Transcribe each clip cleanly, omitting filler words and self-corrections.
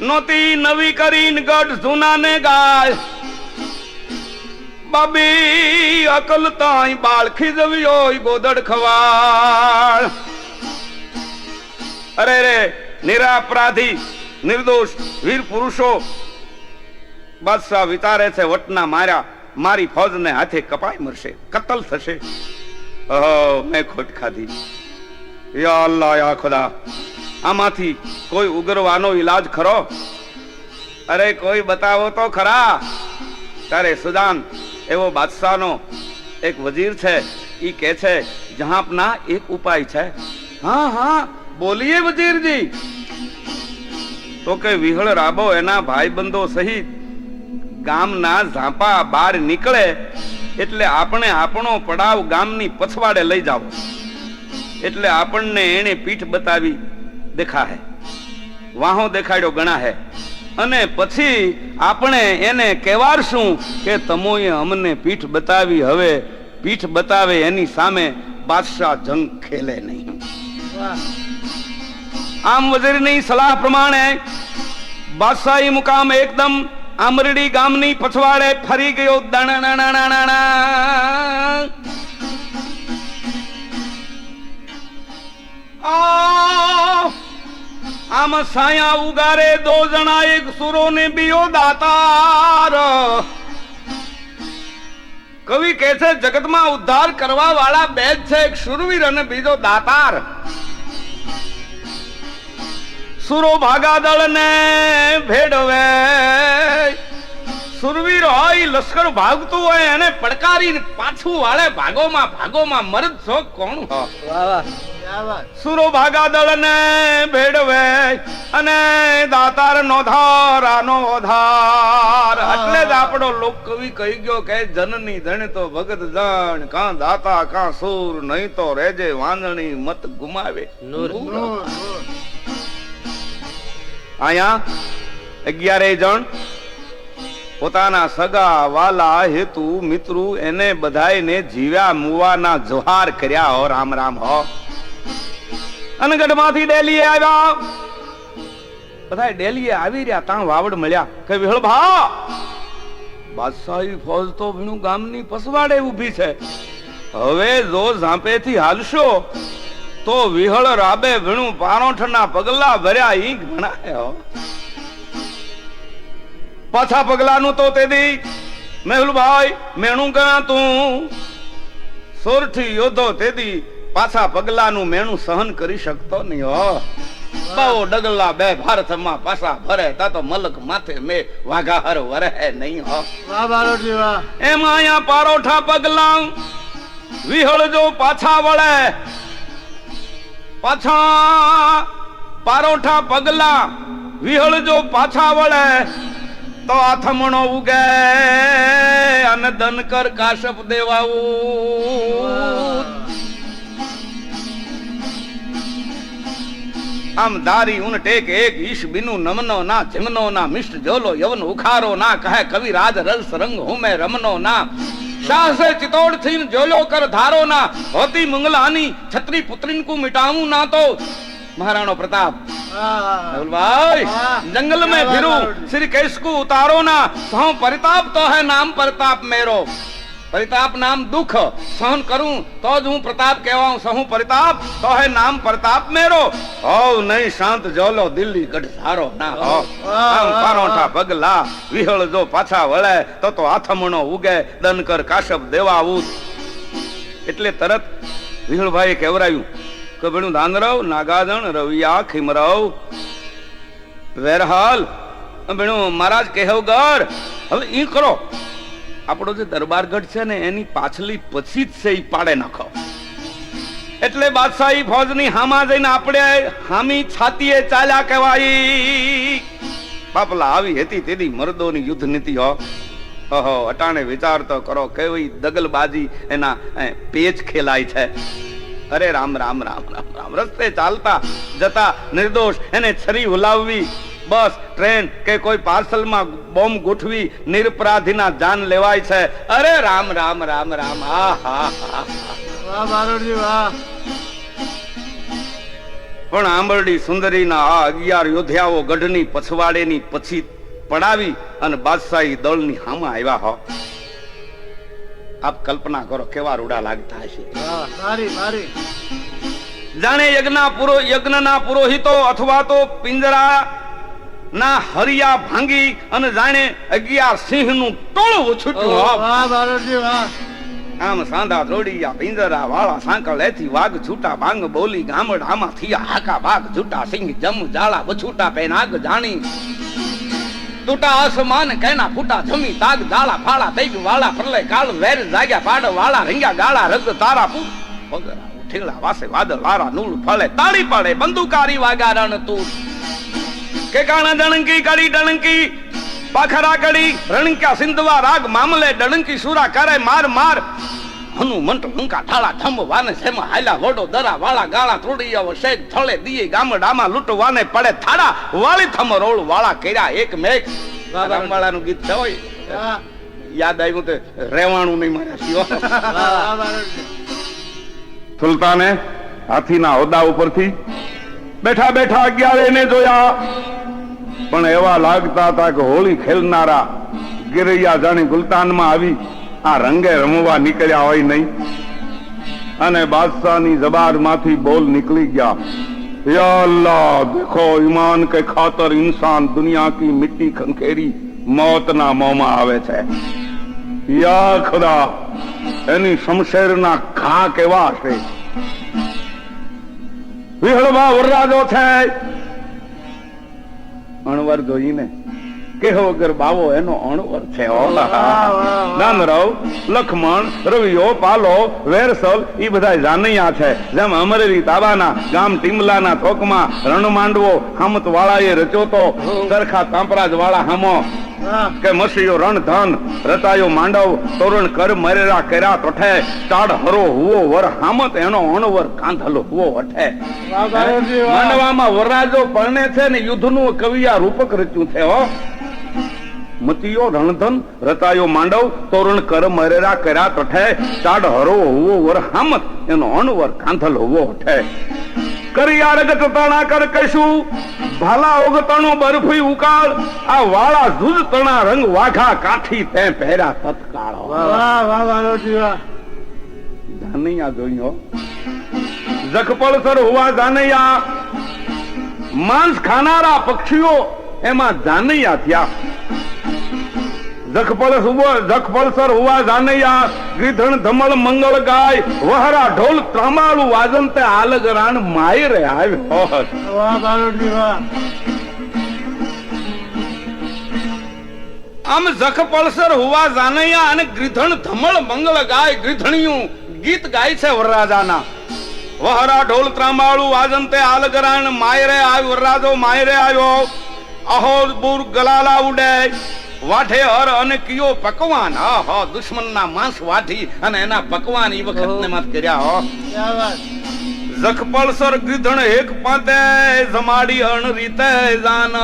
નોતી નવી કરીને ગઢ જૂના ને ગાય બાબી અકલ તાઈ બાળ ખીજવ્યો ગોદડ ખવાળ અરે રે નિરાપરાધી નિર્દોષ વીર પુરુષો બાદશાહ વિચારે છે વટના માર્યા મારી ફૌજને હાથે કપાઈ મરશે કતલ થશે મેં ખોટ ખાધી યા અલ્લાહ યા ખુદા આમાંથી કોઈ ઉગરવાનો ઈલાજ ખરો અરે કોઈ બતાવો તો ખરા તારે સુદાન એવો બાદશાહનો એક વજીર છે ઈ કે છે જહાંપના એક ઉપાય છે હા હા બોલીએ વજીરજી તો કે વિહળ રાબો એના ભાઈબંધો સહિત ગામના ઝાંપા બહાર નીકળે એટલે આપણે આપણો પડાવ ગામની પછવાડે લઈ જાવ એટલે આપણને એને પીઠ બતાવી દેખા હે વાહો દેખાડ્યો ગણા હે અને પછી આપણે એને કહેવારશું કે તમોએ અમને પીઠ બતાવી હવે પીઠ બતાવે એની સામે બાદશાહ જંગ ખેલે નહીં આમ વજીરની સલાહ પ્રમાણે બાદશાહી મુકામ એકદમ આમરડી ગામની પછવાડે ફરી ગયો આમ સાયા ઉગારે દો જણા એક સુરો ને બીજો દાતાર કવિ કહે છે જગતમાં ઉદ્ધાર કરવા વાળા બે જ છે એક શુરવીર અને બીજો દાતાર સુરો ભાગાદળ ને ભેડવે સુરવીર હોય લશ્કર ભાગતું હોય એને પડકારીને પાછું વાળે ભાગોમાં મરદ છો કોણ સુરો ભાગાદળ ને ભેડવે અને દાતાર નો ધાર આનો ધાર એટલે જ આપણો લોક કવિ કહી ગયો કે જનની ધણ તો ભગત જણ કાં દાતા કાં સૂર નહીં તો રેજે વાંદણી મત ગુમાવે આયા 11 જણ પોતાના સગા વાલા હેતુ મિત્રો એને બધાયને જીવ્યા મુવાના જોહાર કર્યા હો રામ રામ હો અનગઢમાંથી ડેલીએ આવ્યા બધા ડેલીએ આવી રહ્યા ત્યાં વાવડ મળ્યા કે વિહળ ભા બાદશાહી ફૌજ તો ભીણું ગામની પસવાડે ઊભી છે હવે જો ઝાંપેથી હાલશો તો વિહળ રાબે ભીણું પારોઠના પગલા ભર્યા ઈ ઘણા હો પાછા પગલાનું તો તેદી મેહુલભાઈ મેણું ગણા તું સોરઠી યોધો તેદી પાછા પગલાનું મેણું સહન કરી શકતો નહીં હો બહુ ડગલા બે ભારતમાં પાછા ભરે તા તો મલક માથે મે વાઘા હર વરે નહીં હો વાહ બારોઠી વાહ એમાં અહીંયા પારોઠા પગલા વિહળ જો પાછા વળે પાછા પારોઠા પગલા વિહળ જો પાછા વળે તો આથમણો ઉગે અને દનકર કાશપ દેવાવું આમ દારી ઉન ટેક એક ઈશ બિનુ નમનો ના ચિમનો ના મિષ્ટ જોલો યવન ઉખારો ના કહે કવિ રાજ રસ રંગ હુમે રમનો ના શાહસે ચિતોડ થીન જોલો કર ધારો ના હોતી મંગલાની છત્રી પુત્રીન કો મિટાવું ના તો महाराणो प्रताप भाई जंगल में फिरू श्री कैस को उतारो ना सहो परिताप तो है नाम प्रताप मेरो परिताप नाम दुख सहन करूं तो ज हूं प्रताप कहवाऊं सहू परिताप तो है नाम प्रताप मेरो हो नहीं शांत जोलो दिल्ली गढ़ धारो ना हो आम पारोठा पगला विहळ जो पाछा वळे तो आथमणो उगे दनकर काशप देवाऊं એટલે તરત વિહળભાઈએ કહેવરાયું કબણું ધાંગરવ નાગાજણ રવિયા ખીમરવ વેરહાલ બેણું મહારાજ કહેવગર હવે ઈ કરો આપણો જે દરબારગઢ છે ને એની પાછલી પછી જ છે ઈ પાડે નાખો એટલે બાદશાહી ફૌજની હામા જઈને આપણે હામી છાતીએ ચાલ્યા કહેવાય બાપલા આવી હતી તેદી મર્દોની યુદ્ધ નીતિ હો ઓહો અટાણે વિચાર તો કરો કેવી દગલબાજી એના પેચ ખેલાય છે અરે રામ રામ રામ રામ રામ રસ્તે ચાલતા જતા નિર્દોષ એને છરી હુલાવવી બસ ટ્રેન કે કોઈ પાર્સલમાં બોમ્બ ગોઠવી નિરપરાધીના જાન લેવાય છે અરે રામ રામ રામ રામ હા હા હા વાહ બારોડજી વાહ પણ આંબરડી સુંદરીના આ 11 યોદ્ધાઓ ગઢની પછવાડેની પછી પડાવી અને બાદશાહી દળની સામે આવ્યા હો. આપ કલ્પના કરો કેવા રૂડા લાગતા હશે. જાણે યજ્ઞના પુરોહિતો અથવા તો પિંજરા ના હરિયા ભાંગી અને જાણે 11 સિંહનું ટોળું છૂટ્યું. આમ સાંધા દોડિયા પિંજરા વાળા સાંકળ એથી વાઘ છૂટા ભાંગ બોલી ગામડામાં થયા હાકા બાગ છૂટા સિંહ જમ જાળા બછૂટા પેનાગ જાણી તૂટા આસમાન કેના ફૂટા જમી તાગ જાળા ફાળા તૈગ વાળા પ્રલય કાળ વેર જાગ્યા પાડ વાળા રંગ્યા ગાળા રગ તારા પૂ પગરા ઉઠેલા વાસે વાદળ લારા નૂળ ફળે તાળી પડે બંદૂકારી વાગા રણ તું કે કાણા ડણંકી કડી ડણંકી પાખરા કડી રણક્યા સિંધવા રાગ મામલે ડણંકી સુરા કરે માર માર હનુમંત લંકા ઠાળા થંભવાને સેમાં હાલા વડો દરા વાળા ગાળા તોડીયા શેક થળે દીએ ગામડામાં લૂંટવાને પડે થાડા વાળી થમ રોળ વાળા કર્યા એક મેક રામવાળાનું ગીત છે હોય યાદ આવ્યું તે રેવાણું નહીં માર્યા સુલતાને હાથીના હોદ્દા ઉપરથી બેઠા બેઠા 11 ને જોયા પણ એવા લાગતા હતા કે હોળી ખેલનારા ગિરૈયા જાણે ગુલતાનમાં આવી આ રંગે રમવા નીકળ્યા હોય નહીં. અને બાદશાહની જબાનમાંથી બોલ નીકળી ગયા, યા અલ્લાહ દેખો ઈમાન કે ખાતર इंसान दुनिया की मिट्टी खंखेरी मौतना મોંમાં આવે છે. યા ખુદા એની શમશેરના ઘા કેવા છે. વિહળવા વરરાજો છે અણવર જોઈને કેહો વગર બાવો એનો અણવર છે. દાનરાવ લખમણ રવિયો પાલો વેરસલ એ બધા જાનૈયા છે. જેમ અમરેલી તાબાના ગામ ટીમલાના થોકમાં રણમાંડવો હામત વાળાએ રચ્યો તો સરખા તાંપરાજ વાળા હામો કે મસીયો રણધન રતાયો માંડવ તોરણ કર મરેરા કર્યા તોઠે ચાડ હરો હુવો વર હામત એનો અણવર કાંધલો હુવો અઠે. માંડવામાં વરરાજો પરણે છે ને યુદ્ધનું કવિયા રૂપક રચ્યું છે હો. મતિયો રણધન રતાયો માંડવ તોરણ કર મરેરા કર્યા તઠે ચાડ હરો હુવો વર હામત એનો અણવર કાંધલ હુવો અઠે. કરિયા રગત તણા કર કશું ભાલા ઓગતણો બરફી ઉકાળ આ વાળા જુજ તણા રંગ વાઘા કાઠી તે પહેરા તત્કાળ. જાનૈયા જોયો જખપળસર હોવા જાનૈયા માંસ ખાનારા પક્ષીઓ એમાં જાનૈયા થયા. જખપળસર હોવા જાનૈયા ગીધણ ધમળ મંગળ ગાય વહરા ઢોલ ત્રામાળુ વાજંતે આલગરાણ માયરે આવ્યો. આમ જખપળસર હોવા જાનૈયા અને ગીધણ ધમળ મંગળ ગાય ગીધણિયું ગીત ગાય છે વરરાજાના. વહરા ઢોલ ત્રામાળુ વાજંતે આલગરાણ માયરે આવ્યો. વરરાજો માયરે આવ્યો. અહો બુર ગલાલા ઉડે વાઠે હર અને કિયો પકવાન. આહા દુશ્મનના માંસ વાઠી અને એના પકવાન ઈ વખતને માત કર્યા હો. જખપળસર ગીધણ એક પાંતે જમાડી અણ રીતે જાન.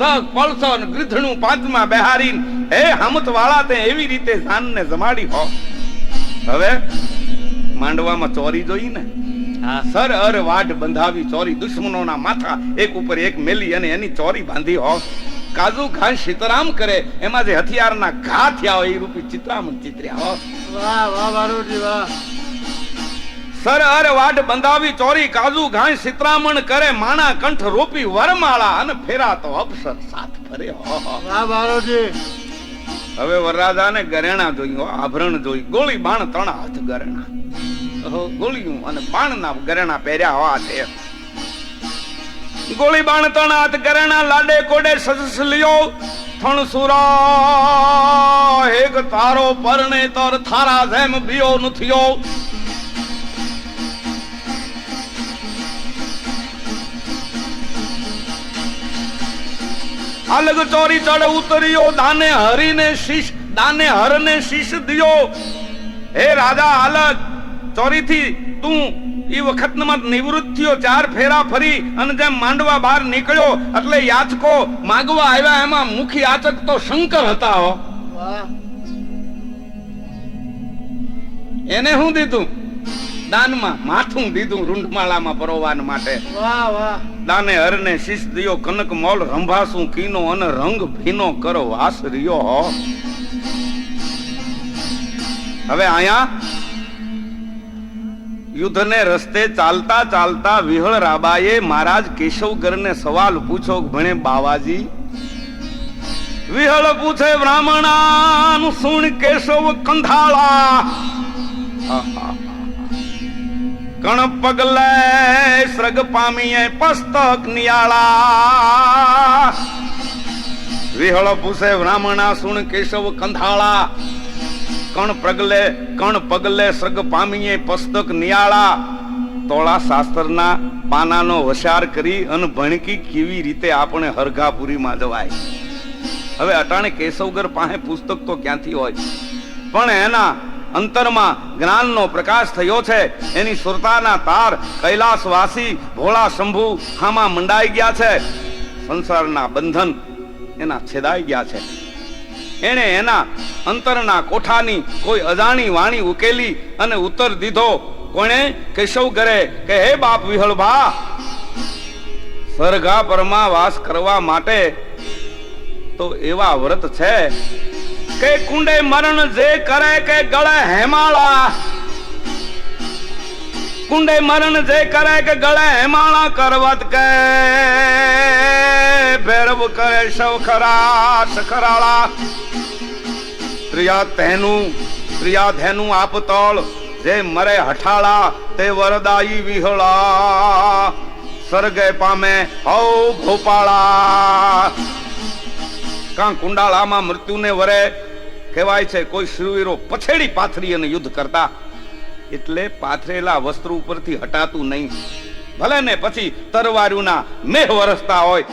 જખપળસર ગીધણું પાંચમાં બેહારી હે હમત વાળા તે એવી રીતે જાનને જમાડી હો. હવે માંડવામાં ચોરી જોઈ ને સર અર વાઢ બંધાવી ચોરી દુશ્મનોના માથા એક ઉપર એક મેલી અને એની ચોરી બાંધી હો. કાજુ ઘાસ સીતરામ કરે એમાં જે હથિયારના ઘા થયા હોય એ રૂપી ચિત્રામણ ચિત્ર્યા હો. સર અર વાઢ બંધાવી ચોરી કાજુ ઘાસ સીતરામણ કરે માણા કંઠ રોપી વરમાળા અને ફેરા તો અપસર સાથ ફરે હો. હવે વરરાજાને ગરેણા જોઈ આભરણ જોઈ ગોળી બાણ તણા હાથ ગરેણા ગોળીયું અને બાણના ગરેણા પહેર્યા હોવા છે. ગોળી બાણ તણા હાથ ગરેણા લાડે કોડે સજસ લ્યો થણ સુરા હેગ તારો પરણે તર થારા જેમ બીઓ નથિયો. અલગ ચોરી ચડ ઉતર્યો દાને હરને શીશ દિયો. હે રાજા અલગ ચોરીથી તું એ વખતમાં નિવૃત્ત થયો. 4 ફેરા ફરી અને જેમ માંડવા બહાર નીકળ્યો એટલે યાચકો માગવા આવ્યા. એમાં મુખી યાચક તો શંકર હતા હો. એને શું દીધું? દાનમાં માથું દીધું રૂંઢમાળામાં પરોવાન માટે. વાહ વાહ. દાને હરને શીશ દિયો કનક મોલ રંભાસું કીનો અને રંગ ભીનો કરો વાસ રહ્યો હો. હવે આયા યુદ્ધને રસ્તે ચાલતા ચાલતા વિહળ રાબાએ મહારાજ કેશવગરને સવાલ પૂછો, ભણે બાવાજી. વિહળ પૂછે બ્રાહ્મણાનું સુણ કેશવ કંધાળા. કણ પગલે સૃગ પામીએ પસ્તક નિયાળા. વિહળ પૂછે બ્રાહ્મણા સુણ કેશવ કંધાળા. કણ પગલે સૃગ પામીએ પસ્તક નિયાળા. તોળા શાસ્ત્રના પાનાનો વસાર કરી અને ભણકી કેવી રીતે આપણે હરઘાપુરીમાં જવાય. હવે અટાણે કેશવગર પાસે પુસ્તક તો ક્યાંથી હોય, પણ એના અંતરમાં જ્ઞાનનો પ્રકાશ થયો છે. એની સુરતાના તાર કૈલાસવાસી ભોળા શંભુ હામાં મંડાઈ ગયા છે. સંસારના બંધન એના છેદાઈ ગયા છે. એને એના અંતરના કોઠાની કોઈ અજાણી વાણી ઉકેલી અને ઉત્તર દીધો. કોણે? કેશવગરે કે હે બાપ વિહળભા, સરગા પરમાં વાસ કરવા માટે તો એવા વ્રત છે કે કુંડે મરણ જે કરે કે ગળે હેમાળા. કુંડે મરણ જે કરે કે ગળે હેમાળા. કરવત કે ભૈરવ કરે સૌ ખરા સખરાળા. પ્રિયા ધેનું આપતોળ જે મરે હઠાળા. તે વરદાઈ વિહળા સરગે પામે હૌ ભોપાળા. કાં કુંડાળામાં મૃત્યુને વરે કહેવાય છે કોઈ શૂરવીરો પછેડી પાથરી અને યુદ્ધ કરતા. એટલે પાથરેલા વસ્ત્ર ઉપરથી હટાતું નહીં. ભલે ને પછી તરવારુના મેહ વરસતા હોય.